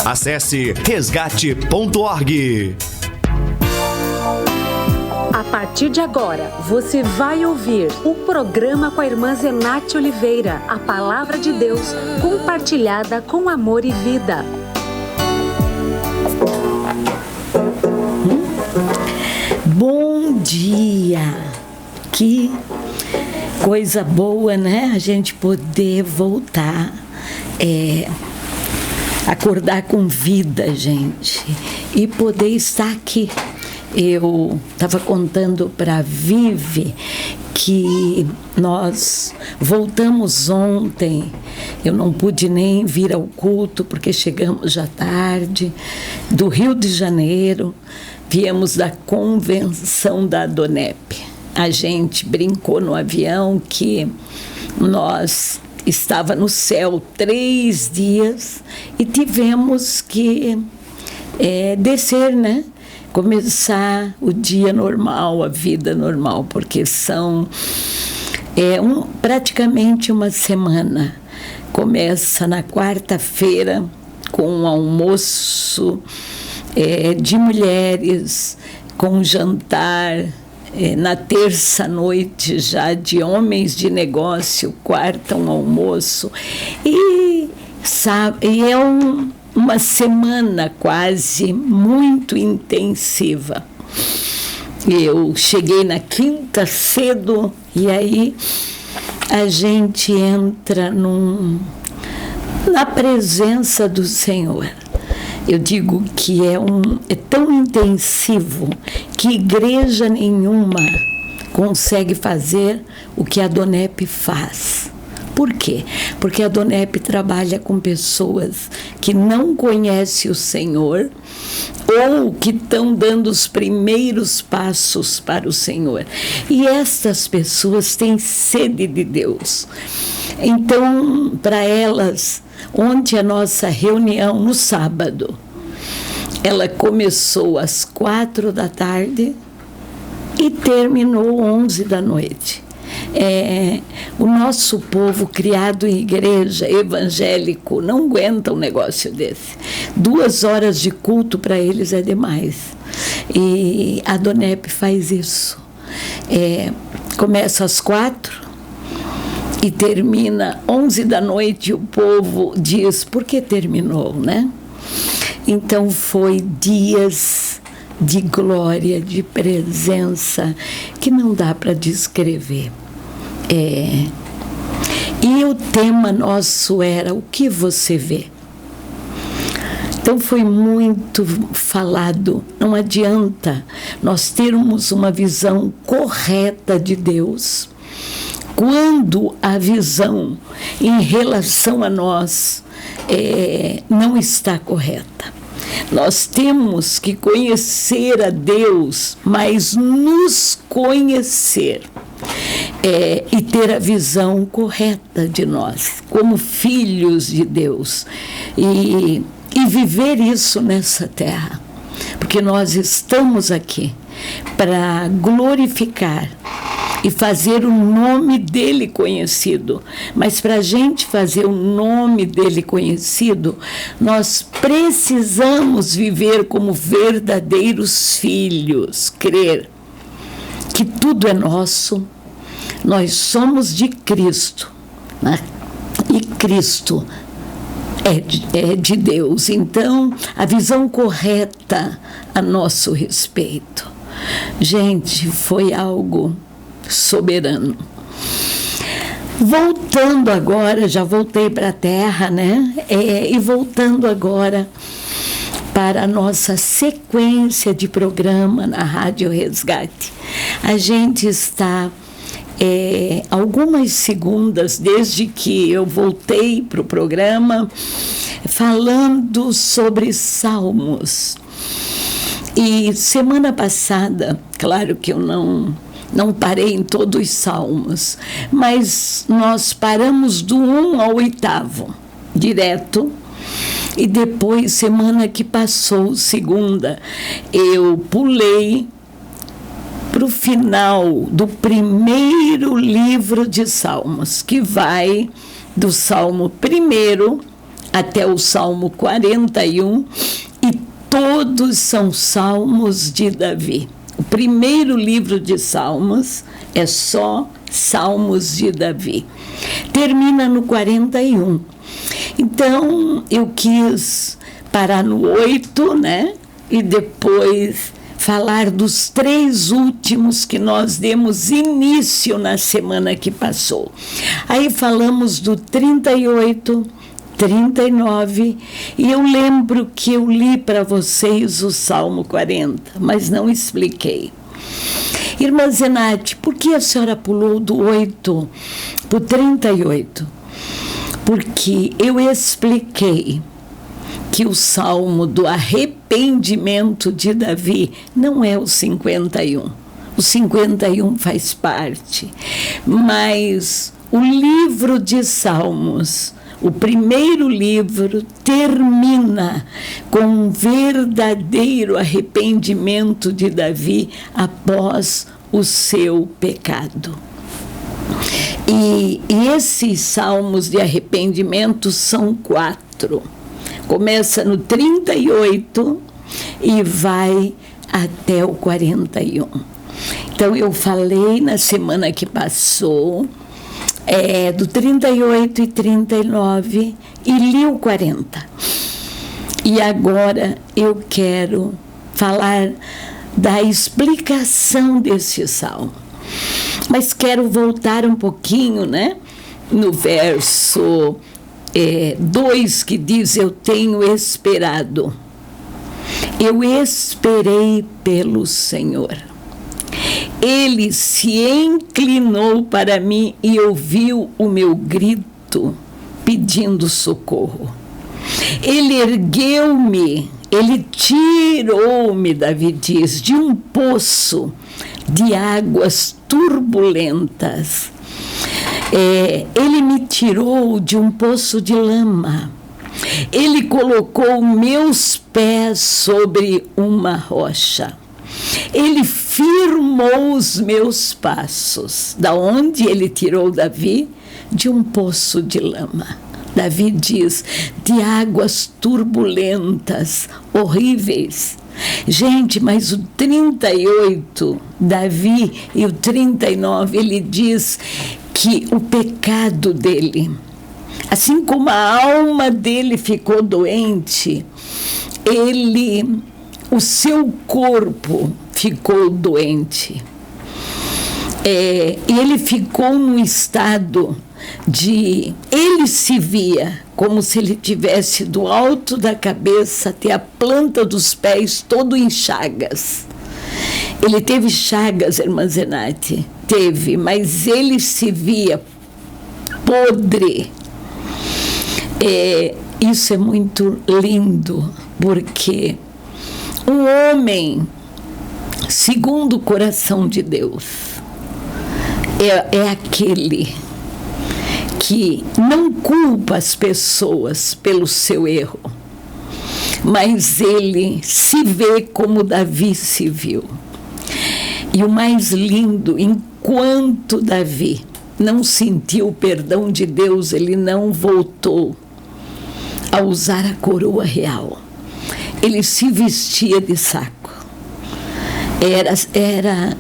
Acesse resgate.org. A partir de agora, você vai ouvir o programa com a irmã Zenate Oliveira, a palavra de Deus compartilhada com amor e vida. Bom dia! Que coisa boa, né? A gente poder voltar, acordar com vida, gente, e poder estar aqui. Eu estava contando para a Vivi que nós voltamos ontem. Eu não pude nem vir ao culto porque chegamos já tarde, do Rio de Janeiro, viemos da convenção da Adonep. A gente brincou no avião que nós estava no céu 3 dias e tivemos que descer, né? Começar o dia normal, a vida normal, porque são praticamente uma semana. Começa na quarta-feira com um almoço de mulheres, com um jantar, na terça-noite já de homens de negócio, quarta um almoço, e é uma semana quase muito intensiva. Eu cheguei na quinta cedo e aí a gente entra na presença do Senhor. Eu digo que é tão intensivo que igreja nenhuma consegue fazer o que a Adonep faz. Por quê? Porque a Adonep trabalha com pessoas que não conhecem o Senhor ou que estão dando os primeiros passos para o Senhor. E estas pessoas têm sede de Deus. Então, para elas, ontem a nossa reunião no sábado, ela começou às 4 da tarde e terminou 11 da noite. O nosso povo criado em igreja evangélico não aguenta um negócio desse. 2 horas de culto para eles é demais. E a Adonep faz isso. Começa às 4 e termina 11 da noite, e o povo diz, por que terminou, né? Então foi dias de glória, de presença, que não dá para descrever. E o tema nosso era o que você vê. Então foi muito falado, não adianta nós termos uma visão correta de Deus quando a visão em relação a nós não está correta. Nós temos que conhecer a Deus, mas nos conhecer e ter a visão correta de nós, como filhos de Deus, e viver isso nessa terra, porque nós estamos aqui para glorificar e fazer o nome dele conhecido. Mas para a gente fazer o nome dele conhecido, nós precisamos viver como verdadeiros filhos, crer que tudo é nosso, nós somos de Cristo, né? E Cristo é de Deus. Então, a visão correta a nosso respeito. Gente, foi algo soberano. Voltando agora, já voltei para a terra, né? E voltando agora para a nossa sequência de programa na Rádio Resgate. A gente está algumas segundas, desde que eu voltei para o programa, falando sobre Salmos. E semana passada, claro que eu não parei em todos os Salmos, mas nós paramos do 1 ao 8º, direto. E depois, semana que passou, segunda, eu pulei para o final do primeiro livro de Salmos, que vai do Salmo 1 até o Salmo 41, e todos são salmos de Davi. O primeiro livro de Salmos é só Salmos de Davi. Termina no 41. Então, eu quis parar no 8, né? E depois falar dos 3 últimos que nós demos início na semana que passou. Aí falamos do 38, 39, e eu lembro que eu li para vocês o Salmo 40, mas não expliquei. Irmã Zenate, por que a senhora pulou do 8 para o 38? Porque eu expliquei que o Salmo do arrependimento de Davi não é o 51. O 51 faz parte, mas o livro de Salmos, o primeiro livro, termina com um verdadeiro arrependimento de Davi após o seu pecado. E esses salmos de arrependimento são 4. Começa no 38 e vai até o 41. Então, eu falei na semana que passou do 38 e 39 e li o 40. E agora eu quero falar da explicação desse salmo. Mas quero voltar um pouquinho, né? No verso 2, que diz: eu tenho esperado. Eu esperei pelo Senhor. Ele se inclinou para mim e ouviu o meu grito, pedindo socorro. Ele ergueu-me, ele tirou-me, Davi diz, de um poço de águas turbulentas. Ele me tirou de um poço de lama. Ele colocou meus pés sobre uma rocha. Ele firmou os meus passos. Da onde ele tirou Davi? De um poço de lama. Davi diz, de águas turbulentas, horríveis. Gente, mas o 38, Davi, e o 39, ele diz que o pecado dele, assim como a alma dele ficou doente, o seu corpo ficou doente. Ele ficou num estado ele se via como se ele tivesse do alto da cabeça até a planta dos pés todo em chagas. Ele teve chagas, irmã Zenate, teve, mas ele se via podre. Isso é muito lindo, porque um homem segundo o coração de Deus é aquele que não culpa as pessoas pelo seu erro, mas ele se vê como Davi se viu. E o mais lindo, enquanto Davi não sentiu o perdão de Deus, ele não voltou a usar a coroa real. Ele se vestia de saco. Era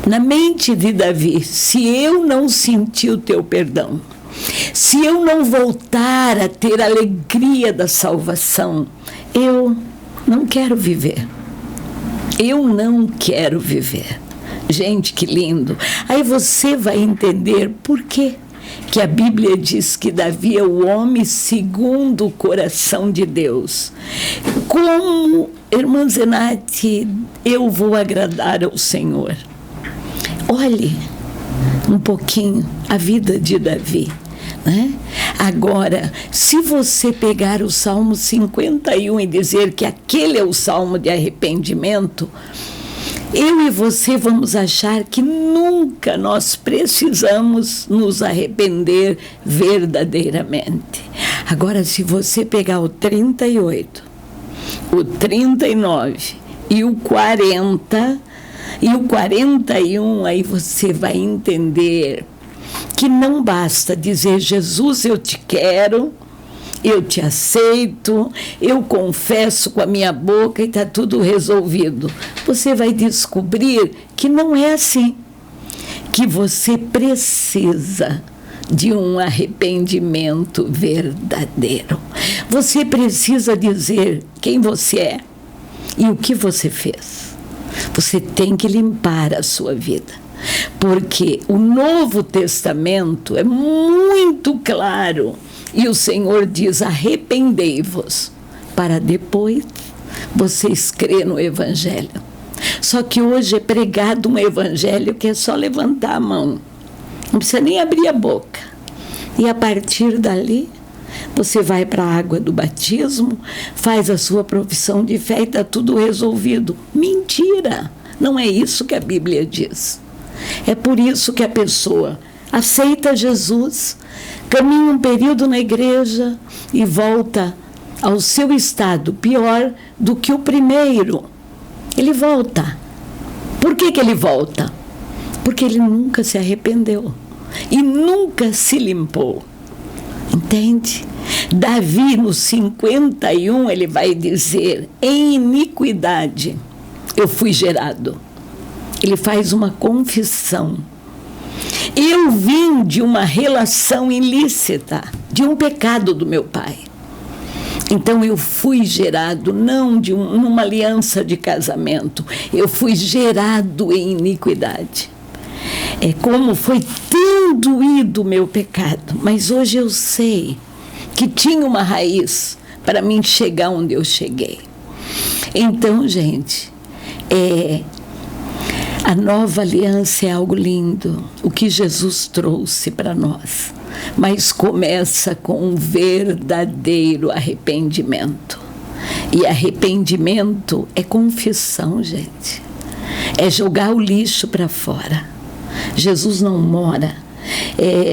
na mente de Davi: se eu não sentir o teu perdão, se eu não voltar a ter a alegria da salvação, eu não quero viver. Eu não quero viver. Gente, que lindo. Aí você vai entender por quê que a Bíblia diz que Davi é o homem segundo o coração de Deus. Como, irmã Zenate, eu vou agradar ao Senhor? Olhe um pouquinho a vida de Davi, né? Agora, se você pegar o Salmo 51 e dizer que aquele é o Salmo de arrependimento, eu e você vamos achar que nunca nós precisamos nos arrepender verdadeiramente. Agora, se você pegar o 38, o 39 e o 40 e o 41, aí você vai entender que não basta dizer: Jesus, eu te quero, eu te aceito, eu confesso com a minha boca e está tudo resolvido. Você vai descobrir que não é assim, que você precisa de um arrependimento verdadeiro. Você precisa dizer quem você é e o que você fez. Você tem que limpar a sua vida, porque o Novo Testamento é muito claro e o Senhor diz: arrependei-vos, para depois vocês crerem no Evangelho. Só que hoje é pregado um Evangelho que é só levantar a mão, não precisa nem abrir a boca, e a partir dali você vai para a água do batismo, faz a sua profissão de fé e está tudo resolvido. Mentira! Não é isso que a Bíblia diz. É por isso que a pessoa aceita Jesus, caminha um período na igreja e volta ao seu estado pior do que o primeiro. Ele volta. Por que ele volta? Porque ele nunca se arrependeu e nunca se limpou. Entende? Davi, no 51, ele vai dizer: em iniquidade eu fui gerado. Ele faz uma confissão. Eu vim de uma relação ilícita, de um pecado do meu pai. Então eu fui gerado não de numa aliança de casamento, eu fui gerado em iniquidade. É como foi tão doído o meu pecado, mas hoje eu sei que tinha uma raiz para mim chegar onde eu cheguei. Então, gente, a nova aliança é algo lindo, o que Jesus trouxe para nós, mas começa com um verdadeiro arrependimento. E arrependimento é confissão, gente. É jogar o lixo para fora. Jesus não mora.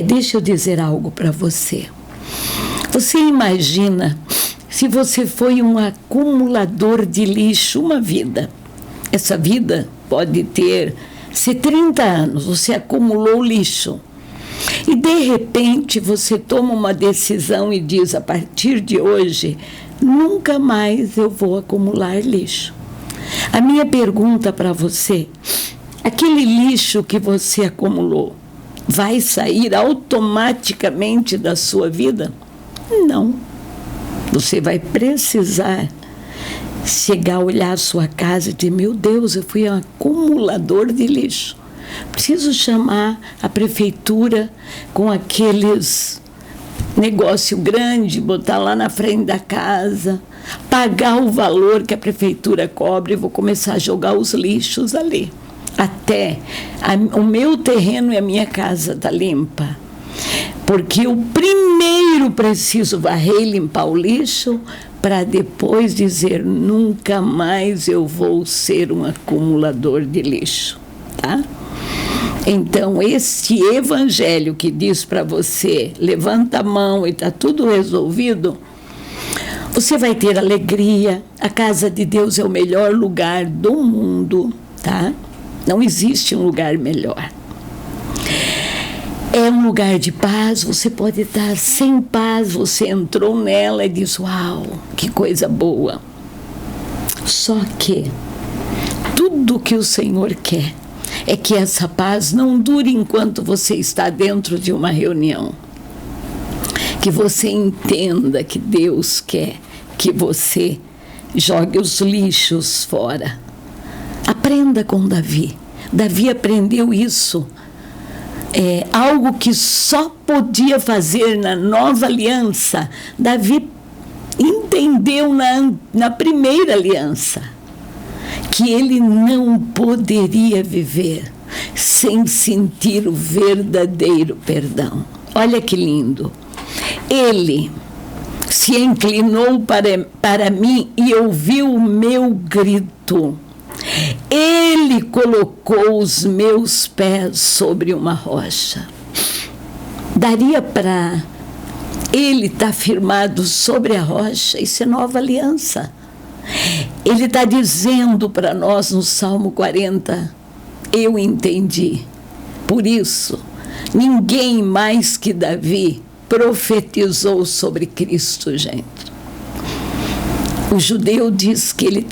Deixa eu dizer algo para você. Você imagina se você foi um acumulador de lixo uma vida. Essa vida pode ter 30 anos, você acumulou lixo. E de repente você toma uma decisão e diz: a partir de hoje, nunca mais eu vou acumular lixo. A minha pergunta para você: aquele lixo que você acumulou vai sair automaticamente da sua vida? Não. Você vai precisar chegar a olhar a sua casa e dizer: meu Deus, eu fui um acumulador de lixo. Preciso chamar a prefeitura com aqueles negócio grande, botar lá na frente da casa, pagar o valor que a prefeitura cobra e vou começar a jogar os lixos ali. Até o meu terreno e a minha casa tá limpa. Porque eu primeiro preciso varrer e limpar o lixo para depois dizer: nunca mais eu vou ser um acumulador de lixo, tá? Então, este evangelho que diz para você: levanta a mão e está tudo resolvido, você vai ter alegria. A casa de Deus é o melhor lugar do mundo, tá? Não existe um lugar melhor. É um lugar de paz. Você pode estar sem paz, você entrou nela e diz: uau, que coisa boa. Só que tudo que o Senhor quer é que essa paz não dure enquanto você está dentro de uma reunião. Que você entenda que Deus quer que você jogue os lixos fora. Aprenda com Davi. Davi aprendeu isso. Algo que só podia fazer na nova aliança. Davi entendeu na primeira aliança que ele não poderia viver sem sentir o verdadeiro perdão. Olha que lindo. Ele se inclinou para mim e ouviu o meu grito. Ele colocou os meus pés sobre uma rocha. Daria para ele estar firmado sobre a rocha? Isso é nova aliança. Ele está dizendo para nós no Salmo 40: eu entendi. Por isso, ninguém mais que Davi profetizou sobre Cristo, gente. O judeu diz que ele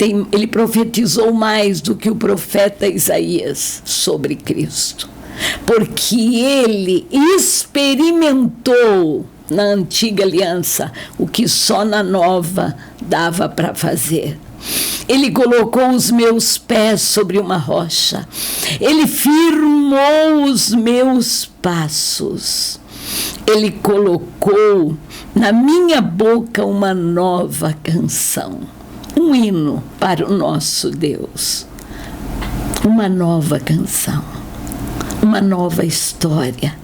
profetizou mais do que o profeta Isaías sobre Cristo, porque ele experimentou na antiga aliança o que só na nova dava para fazer. Ele colocou os meus pés sobre uma rocha. Ele firmou os meus passos. Ele colocou na minha boca uma nova canção, um hino para o nosso Deus. Uma nova canção, uma nova história.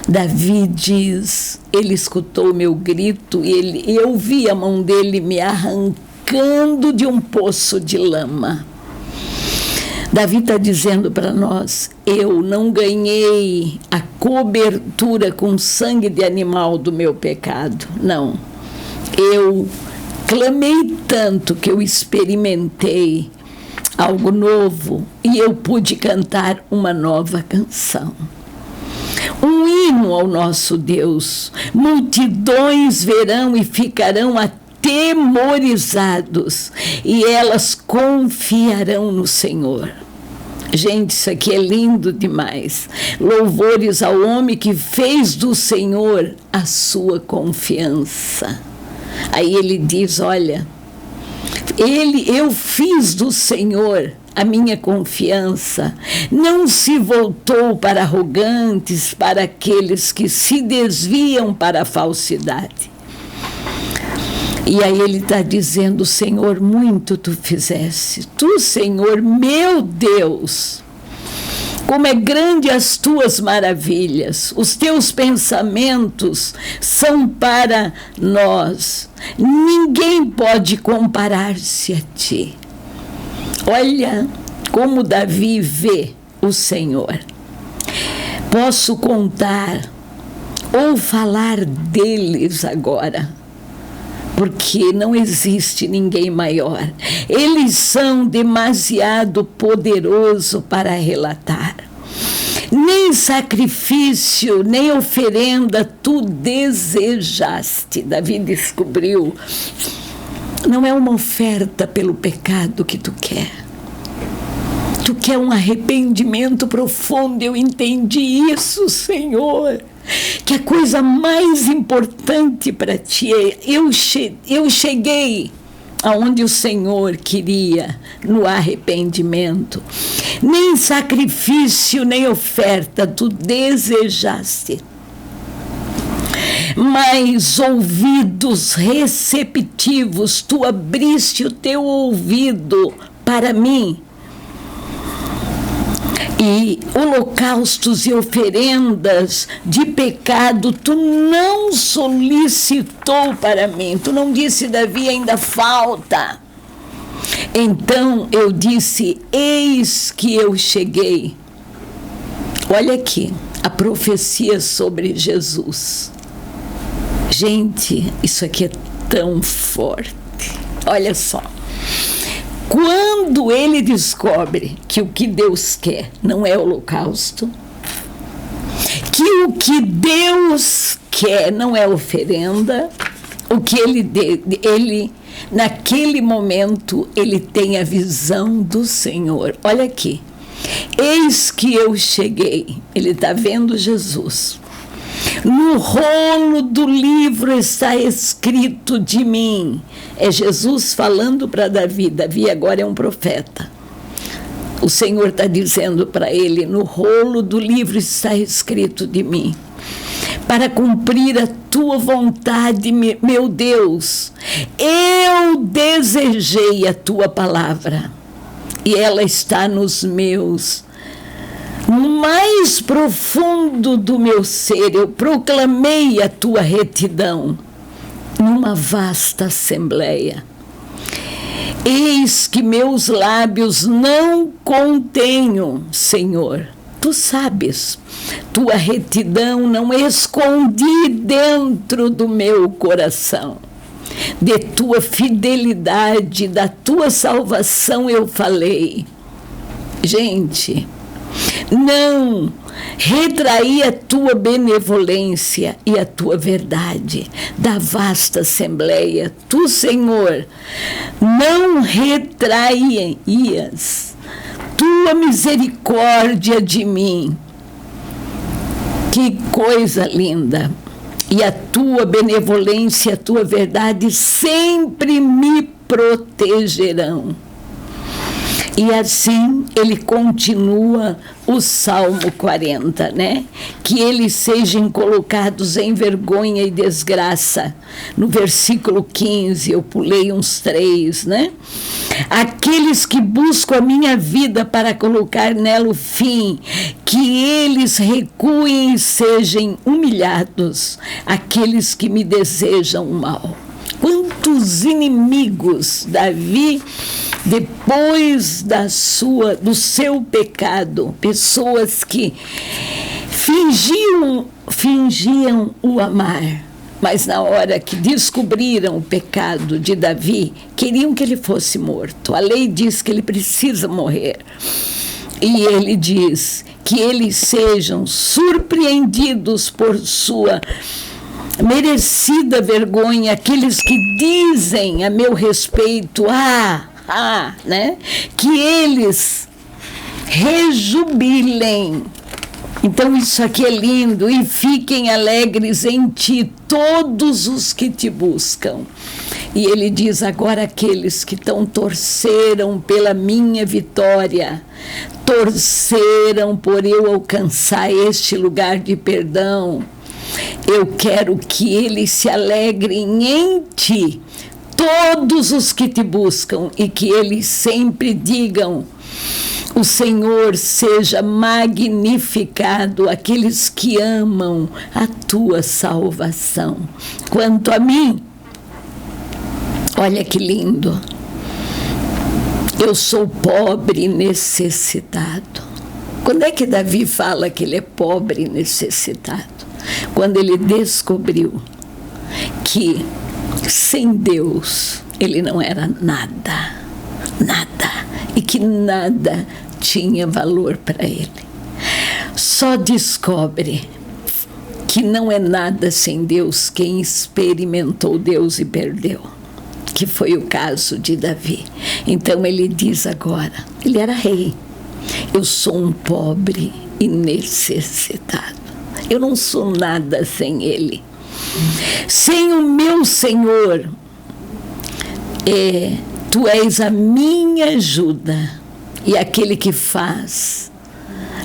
Davi diz, ele escutou o meu grito e eu vi a mão dele me arrancando de um poço de lama. Davi está dizendo para nós, eu não ganhei a cobertura com sangue de animal do meu pecado, não. Eu clamei tanto que eu experimentei algo novo e eu pude cantar uma nova canção. Um hino ao nosso Deus. Multidões verão e ficarão atemorizados e elas confiarão no Senhor. Gente, isso aqui é lindo demais. Louvores ao homem que fez do Senhor a sua confiança. Aí ele diz, olha, eu fiz do Senhor a minha confiança, não se voltou para arrogantes, para aqueles que se desviam para a falsidade. E aí ele está dizendo, Senhor, muito tu fizeste. Tu, Senhor, meu Deus, como é grande as tuas maravilhas. Os teus pensamentos são para nós. Ninguém pode comparar-se a ti. Olha como Davi vê o Senhor. Posso contar ou falar deles agora, porque não existe ninguém maior. Eles são demasiado poderosos para relatar. Nem sacrifício, nem oferenda tu desejaste. Davi descobriu, não é uma oferta pelo pecado que tu quer. Tu quer um arrependimento profundo. Eu entendi isso, Senhor. Que a coisa mais importante para ti é eu cheguei aonde o Senhor queria, no arrependimento. Nem sacrifício, nem oferta tu desejaste, mas ouvidos receptivos, tu abriste o teu ouvido para mim. E holocaustos e oferendas de pecado tu não solicitou para mim. Tu não disse, Davi, ainda falta. Então eu disse, eis que eu cheguei. Olha aqui, a profecia sobre Jesus. Gente, isso aqui é tão forte. Olha só. Quando ele descobre que o que Deus quer não é holocausto, que o que Deus quer não é oferenda, o que ele naquele momento, ele tem a visão do Senhor. Olha aqui, eis que eu cheguei, ele está vendo Jesus. No rolo do livro está escrito de mim. É Jesus falando para Davi. Davi agora é um profeta. O Senhor está dizendo para ele, no rolo do livro está escrito de mim, para cumprir a tua vontade, meu Deus. Eu desejei a tua palavra e ela está no mais profundo do meu ser. Eu proclamei a tua retidão numa vasta assembleia. Eis que meus lábios não contenho, Senhor. Tu sabes, tua retidão não escondi dentro do meu coração. De tua fidelidade, da tua salvação eu falei. Gente, não retraí a tua benevolência e a tua verdade da vasta assembleia. Tu, Senhor, não retraías tua misericórdia de mim. Que coisa linda! E a tua benevolência, a tua verdade sempre me protegerão. E assim ele continua o Salmo 40, né? Que eles sejam colocados em vergonha e desgraça. No versículo 15, eu pulei uns 3, né? Aqueles que buscam a minha vida para colocar nela o fim, que eles recuem e sejam humilhados, aqueles que me desejam o mal. Quantos inimigos Davi, depois do seu pecado, pessoas que fingiam o amar, mas na hora que descobriram o pecado de Davi, queriam que ele fosse morto. A lei diz que ele precisa morrer. E ele diz que eles sejam surpreendidos por sua merecida vergonha, aqueles que dizem a meu respeito, né? Que eles rejubilem. Então isso aqui é lindo. E fiquem alegres em ti todos os que te buscam. E ele diz agora aqueles que torceram pela minha vitória, torceram por eu alcançar este lugar de perdão. Eu quero que eles se alegrem em ti, todos os que te buscam, e que eles sempre digam: o Senhor seja magnificado, aqueles que amam a tua salvação. Quanto a mim, olha que lindo, eu sou pobre e necessitado. Quando é que Davi fala que ele é pobre e necessitado? Quando ele descobriu que sem Deus ele não era nada, e que nada tinha valor para ele. Só descobre que não é nada sem Deus quem experimentou Deus e perdeu, que foi o caso de Davi. Então ele diz agora, ele era rei: eu sou um pobre e necessitado. Eu não sou nada sem ele. Sem o meu Senhor, tu és a minha ajuda e aquele que faz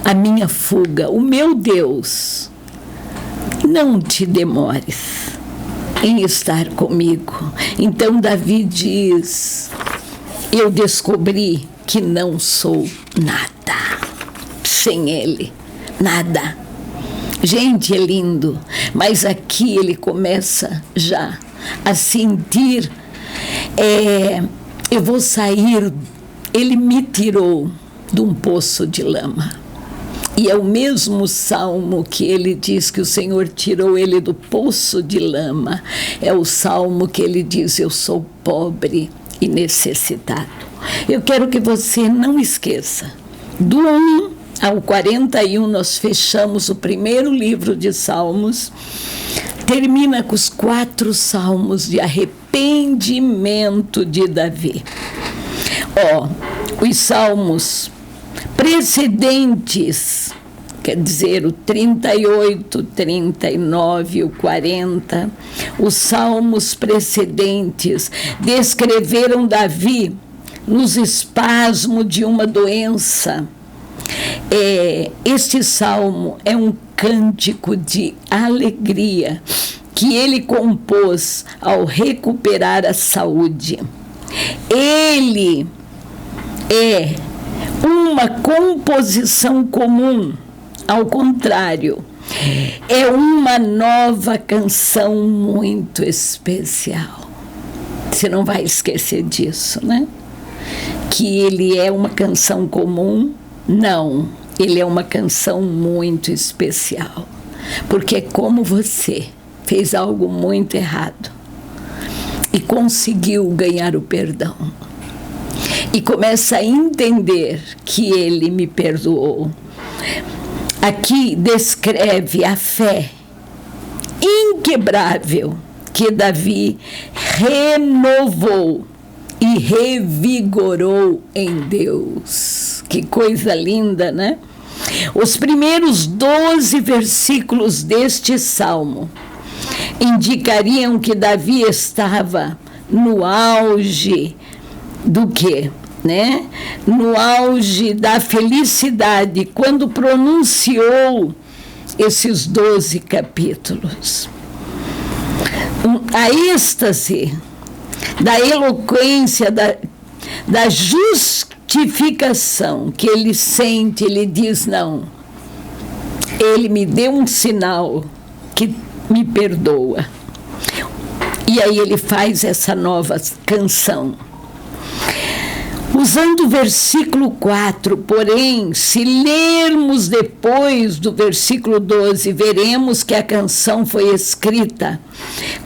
a minha fuga. O meu Deus, não te demores em estar comigo. Então Davi diz: eu descobri que não sou nada sem ele, nada. Gente, é lindo, mas aqui ele começa já a sentir, eu vou sair, ele me tirou de um poço de lama. E é o mesmo salmo que ele diz que o Senhor tirou ele do poço de lama. É o salmo que ele diz: eu sou pobre e necessitado. Eu quero que você não esqueça, do 1 ao 41, nós fechamos o primeiro livro de Salmos, termina com os 4 salmos de arrependimento de Davi. Os salmos precedentes, quer dizer, o 38, 39, o 40, os salmos precedentes descreveram Davi nos espasmos de uma doença. Este salmo é um cântico de alegria que ele compôs ao recuperar a saúde. Ele é uma composição comum, ao contrário, é uma nova canção muito especial. Você não vai esquecer disso, né? Que ele é uma canção comum. Não, ele é uma canção muito especial, porque como você fez algo muito errado e conseguiu ganhar o perdão, e começa a entender que ele me perdoou, aqui descreve a fé inquebrável que Davi renovou e revigorou em Deus. Que coisa linda, né? Os primeiros 12 versículos deste salmo indicariam que Davi estava no auge do quê? Né? No auge da felicidade, quando pronunciou esses 12 capítulos. A êxtase da eloquência, da justificação que ele sente, ele diz: não, ele me deu um sinal que me perdoa. E aí ele faz essa nova canção. Usando o versículo 4, porém, se lermos depois do versículo 12, veremos que a canção foi escrita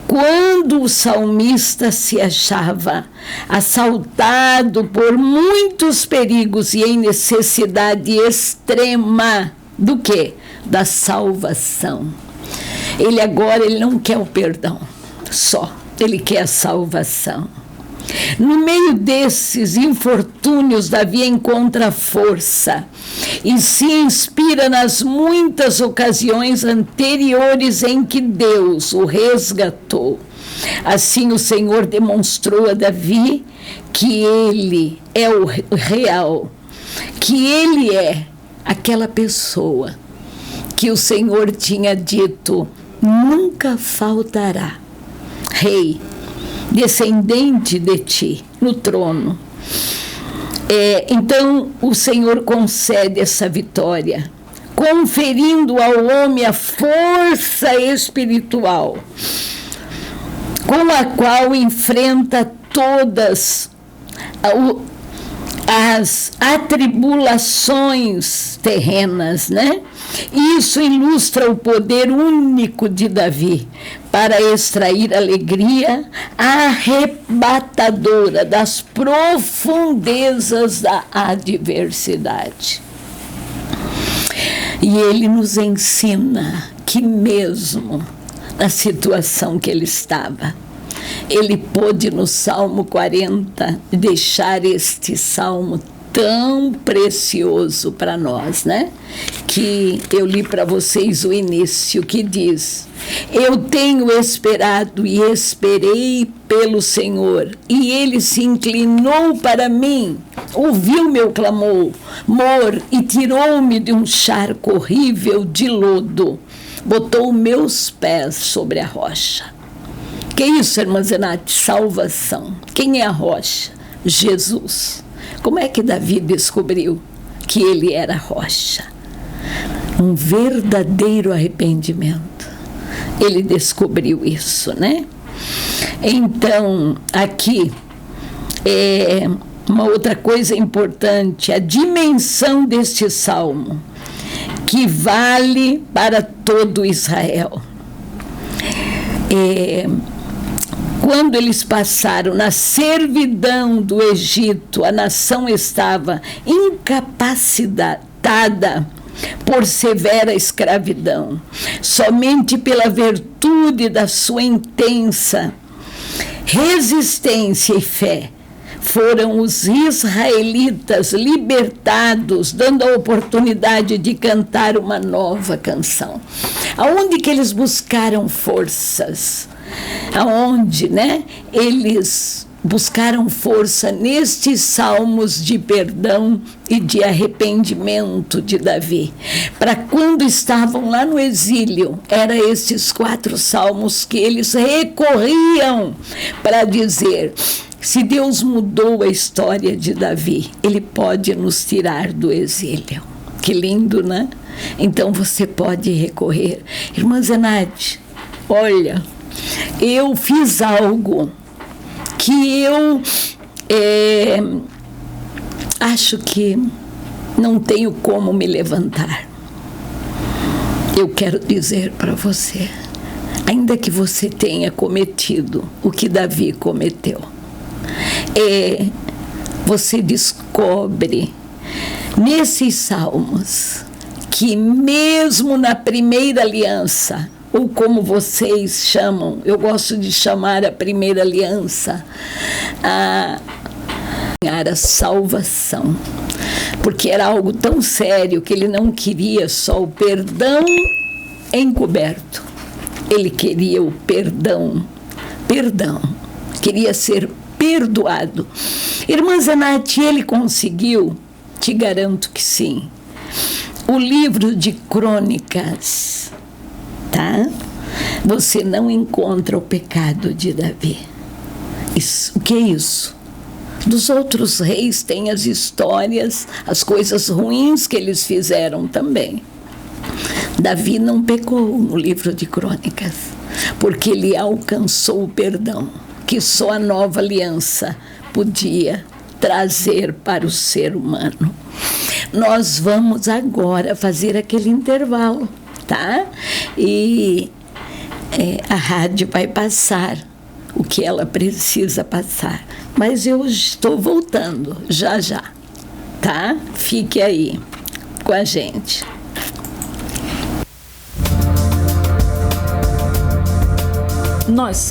quando o salmista se achava assaltado por muitos perigos e em necessidade extrema do quê? Da salvação. Ele agora não quer o perdão só, ele quer a salvação. No meio desses infortúnios, Davi encontra força e se inspira nas muitas ocasiões anteriores em que Deus o resgatou. Assim, o Senhor demonstrou a Davi que ele é o real, que ele é aquela pessoa que o Senhor tinha dito: nunca faltará rei descendente de ti no trono. Então o Senhor concede essa vitória, conferindo ao homem a força espiritual com a qual enfrenta todas as atribulações terrenas, né? Isso ilustra o poder único de Davi para extrair alegria arrebatadora das profundezas da adversidade. E ele nos ensina que mesmo na situação que ele estava, ele pôde no Salmo 40 deixar este salmo tão precioso para nós, né? Que eu li para vocês o início, que diz: eu tenho esperado e esperei pelo Senhor, e ele se inclinou para mim, ouviu meu clamor e tirou-me de um charco horrível de lodo, botou meus pés sobre a rocha. Que isso, irmã Zenate? Salvação. Quem é a rocha? Jesus. Como é que Davi descobriu que ele era a rocha? Um verdadeiro arrependimento. Ele descobriu isso, né? Então, aqui, uma outra coisa importante, a dimensão deste salmo, que vale para todo Israel. Quando eles passaram na servidão do Egito, a nação estava incapacitada por severa escravidão. Somente pela virtude da sua intensa resistência e fé foram os israelitas libertados, dando a oportunidade de cantar uma nova canção. Aonde que eles buscaram forças? Aonde, né? Eles buscaram força nestes salmos de perdão e de arrependimento de Davi. Para quando estavam lá no exílio, eram estes 4 salmos que eles recorriam para dizer: se Deus mudou a história de Davi, Ele pode nos tirar do exílio. Que lindo, né? Então você pode recorrer. Irmã Zenate, olha, eu fiz algo que eu acho que não tenho como me levantar. Eu quero dizer para você, ainda que você tenha cometido o que Davi cometeu, você descobre nesses salmos que mesmo na primeira aliança, ou como vocês chamam, eu gosto de chamar a primeira aliança, a salvação, porque era algo tão sério que ele não queria só o perdão encoberto, ele queria o perdão, queria ser perdoado. Irmã Zenate, ele conseguiu? Te garanto que sim. O livro de Crônicas, tá? Você não encontra o pecado de Davi. O que é isso? Dos outros reis tem as histórias, as coisas ruins que eles fizeram também. Davi não pecou no livro de Crônicas, porque ele alcançou o perdão que só a nova aliança podia trazer para o ser humano. Nós vamos agora fazer aquele intervalo, tá? E a rádio vai passar o que ela precisa passar. Mas eu estou voltando já, tá? Fique aí com a gente. Nós